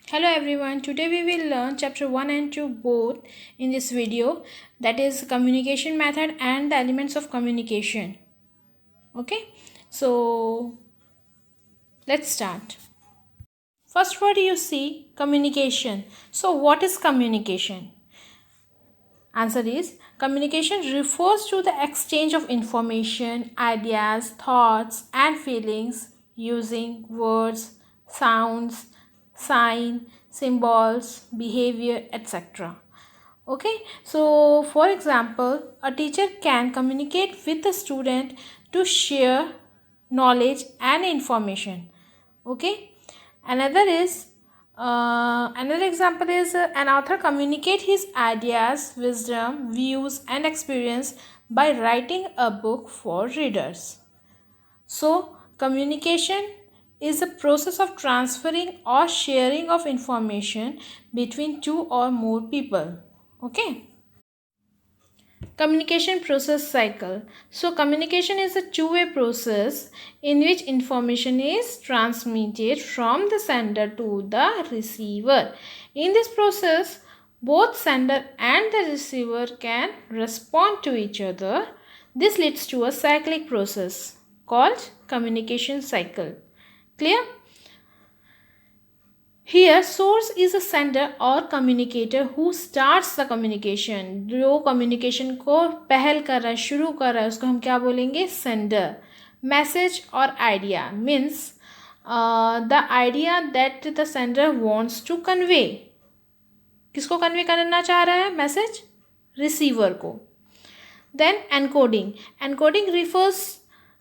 Hello everyone, today we will learn chapter 1 and 2 both in this video, that is communication method and the elements of communication. Okay, so let's start. First word you see, communication. So what is communication? Answer is communication refers to the exchange of information, ideas, thoughts and feelings using words, sounds, sign, symbols, behavior, etc. Okay, so for example, a teacher can communicate with the student to share knowledge and information. Okay, another example is an author communicate his ideas, wisdom, views and experience by writing a book for readers. So communication is a process of transferring or sharing of information between two or more people. Okay. Communication process cycle. So communication is a two-way process in which information is transmitted from the sender to the receiver. In this process, both sender and the receiver can respond to each other. This leads to a cyclic process called communication cycle. Clear? Here source is a sender or communicator who starts the communication. जो communication को पहल कर रहा है, शुरू कर रहा है, उसको हम क्या बोलेंगे? Sender. Message or idea means the idea that the sender wants to convey. किसको convey करना चाह रहा है message? Receiver को. Then encoding. Encoding refers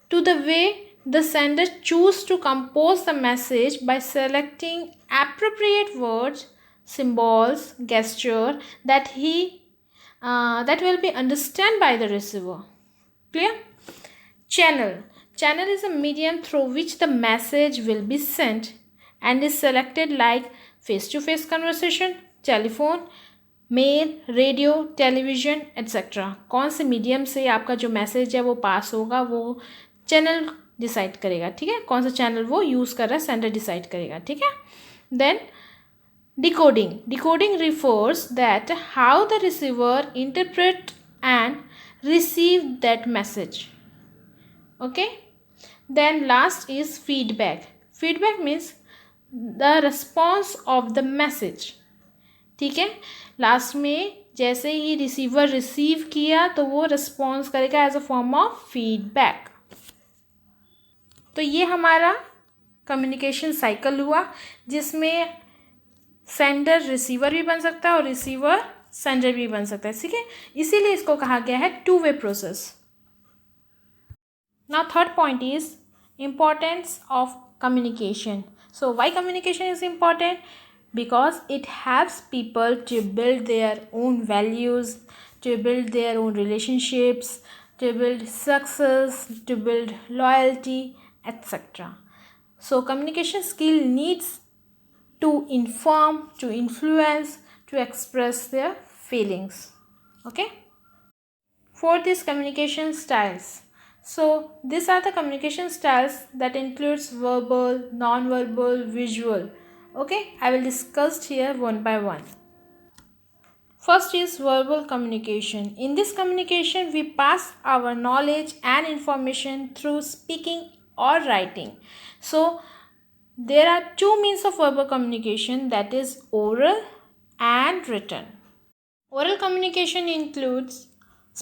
to the way the sender chooses to compose the message by selecting appropriate words, symbols, gesture that will be understood by the receiver. Clear? Channel. Channel is a medium through which the message will be sent and is selected like face-to-face conversation, telephone, mail, radio, television etcetera. कौन से medium से आपका जो message है वो पास होगा वो channel decide करेगा. ठीक है, कौन सा चैनल वो यूज़ कर रहा है सेंडर डिसाइड करेगा. ठीक है. Then decoding. Decoding refers that how the receiver interpret and receive that message. Okay. Then last is feedback. Feedback means the response of the message. ठीक है, लास्ट में जैसे ही रिसीवर रिसीव किया तो वो रिस्पॉन्स करेगा as a form of feedback. तो ये हमारा कम्युनिकेशन साइकिल हुआ जिसमें सेंडर रिसीवर भी बन सकता है और रिसीवर सेंडर भी बन सकता है. ठीक है, इसीलिए इसको कहा गया है two way process. Now third point is importance of communication. So why communication is important? Because it helps people to build their own values, to build their own relationships, to build success, to build loyalty, etc. So communication skill needs to inform, to influence, to express their feelings. Okay. Fourth is communication styles. So these are the communication styles that includes verbal, non-verbal, visual. Okay, I will discuss here one by one. First is verbal communication. In this communication, we pass our knowledge and information through speaking or writing. So, there are two means of verbal communication, that is oral and written. Oral communication includes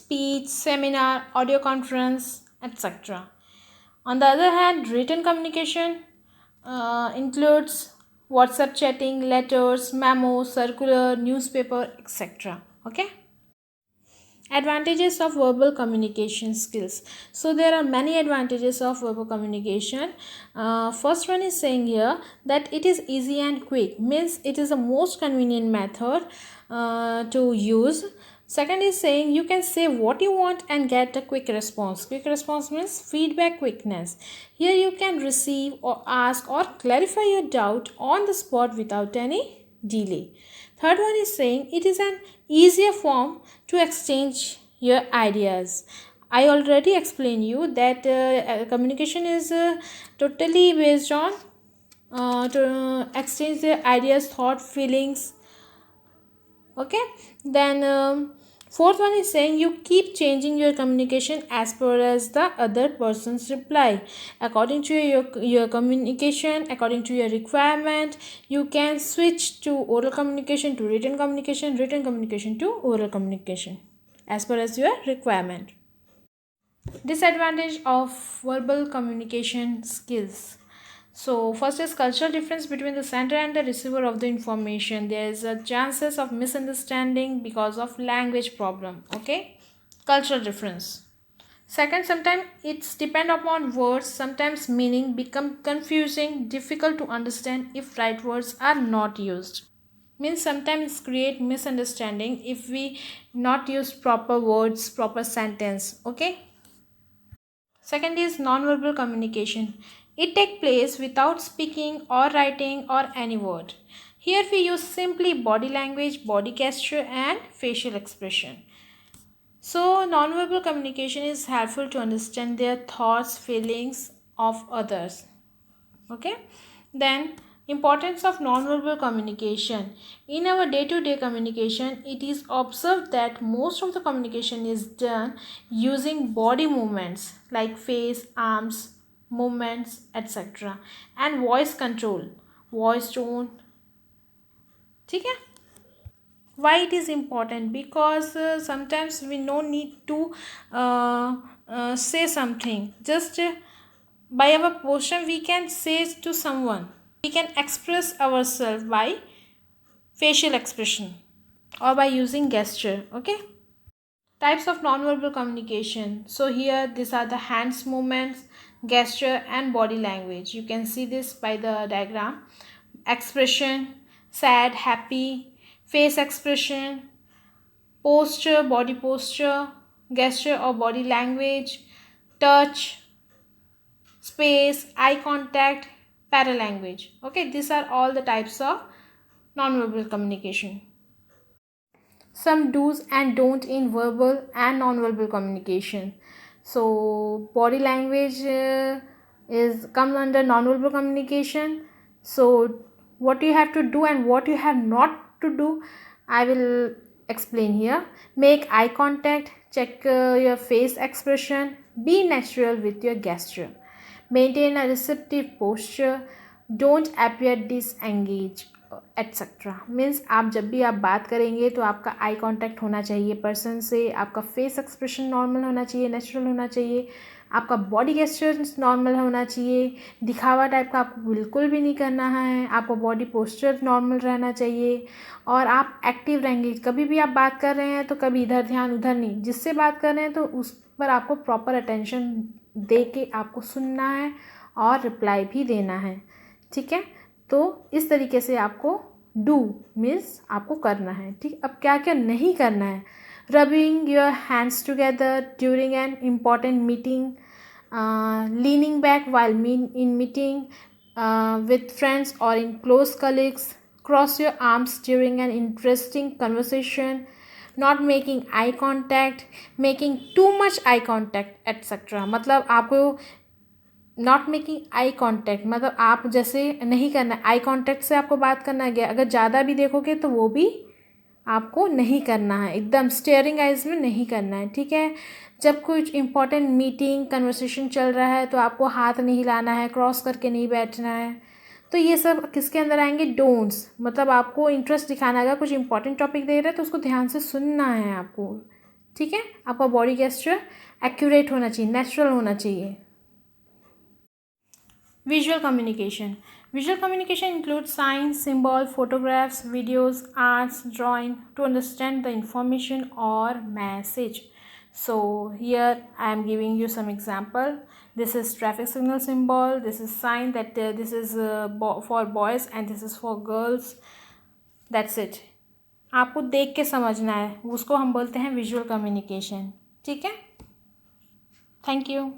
speech, seminar, audio conference, etc. On the other hand, written communication includes WhatsApp chatting, letters, memos, circular, newspaper, etc. Okay. Advantages of verbal communication skills. So there are many advantages of verbal communication. First one is saying here that it is easy and quick, means it is the most convenient method to use. Second is saying you can say what you want and get a quick response. Quick response means feedback quickness. Here you can receive or ask or clarify your doubt on the spot without any delay. Third one is saying it is an easier form to exchange your ideas. I already explained you that communication is totally based on to exchange their ideas, thought, feelings. Okay, then fourth one is saying you keep changing your communication as per as the other person's reply according to your communication, according to your requirement. You can switch to oral communication, to written communication, written communication to oral communication as per as your requirement. Disadvantage of verbal communication skills. So first is cultural difference between the sender and the receiver of the information. There is a chances of misunderstanding because of language problem. Okay, cultural difference. Second, sometimes it's depend upon words. Sometimes meaning become confusing, difficult to understand if right words are not used. Means sometimes create misunderstanding if we not use proper words, proper sentence. Okay. Second is non-verbal communication. It takes place without speaking or writing or any word. Here we use simply body language, body gesture and facial expression. So non-verbal communication is helpful to understand their thoughts, feelings of others. Okay. Then importance of non-verbal communication. In our day-to-day communication, it is observed that most of the communication is done using body movements like face, arms, movements, etc. and voice control, voice tone. ठीक है? Why it is important? Because sometimes we no need to say something. Just by our posture we can say to someone. We can express ourselves by facial expression or by using gesture. Okay. Types of non-verbal communication. So here these are the hands movements, gesture and body language. You can see this by the diagram. Expression, sad, happy, face expression, posture, body posture, gesture or body language, touch, space, eye contact, paralanguage. Okay, these are all the types of non-verbal communication. Some do's and don't in verbal and non-verbal communication. So body language is comes under non-verbal communication. So what you have to do and what you have not to do, I will explain here. Make eye contact, check your face expression, be natural with your gesture, maintain a receptive posture, don't appear disengaged, etcetera. Means आप जब भी आप बात करेंगे तो आपका eye contact होना चाहिए पर्सन से, आपका फेस एक्सप्रेशन नॉर्मल होना चाहिए, नेचुरल होना चाहिए, आपका बॉडी गेस्चर्स नॉर्मल होना चाहिए, दिखावा टाइप का आपको बिल्कुल भी नहीं करना है, आपका बॉडी पोस्चर नॉर्मल रहना चाहिए और आप एक्टिव रहेंगे. कभी भी आप बात कर रहे हैं तो कभी इधर ध्यान उधर नहीं, जिससे बात कर रहे हैं तो उस पर आपको प्रॉपर अटेंशन दे के आपको सुनना है और रिप्लाई भी देना है. ठीक है, तो इस तरीके से आपको डू मीन्स आपको करना है. ठीक, अब क्या क्या नहीं करना है. Rubbing your hands together during an important meeting, leaning back while in meeting with friends or in close colleagues, cross your arms during an interesting conversation, not making eye contact, making too much eye contact, etc. मतलब आपको not making eye contact मतलब आप जैसे नहीं करना. Eye contact से आपको बात करना गया, अगर ज़्यादा भी देखोगे तो वो भी आपको नहीं करना है, एकदम स्टेयरिंग आइज में नहीं करना है. ठीक है, जब कुछ इंपॉर्टेंट मीटिंग कन्वर्सेशन चल रहा है तो आपको हाथ नहीं हिलाना है, क्रॉस करके नहीं बैठना है. तो ये सब किसके अंदर आएंगे? डोंट्स. मतलब आपको इंटरेस्ट दिखाना है, अगर कुछ इंपॉर्टेंट टॉपिक दे रहे हैं तो उसको ध्यान से सुनना है आपको. ठीक है, आपका बॉडी गेस्चर एक्यूरेट होना चाहिए, नेचुरल होना चाहिए. Visual communication. Visual communication includes signs, symbols, photographs, videos, arts, drawing to understand the information or message. So here I am giving you some example. This is traffic signal symbol. This is sign that this is for boys and this is for girls. That's it. आपको देख के समझना है, उसको हम बोलते हैं visual communication. ठीक है, थैंक यू.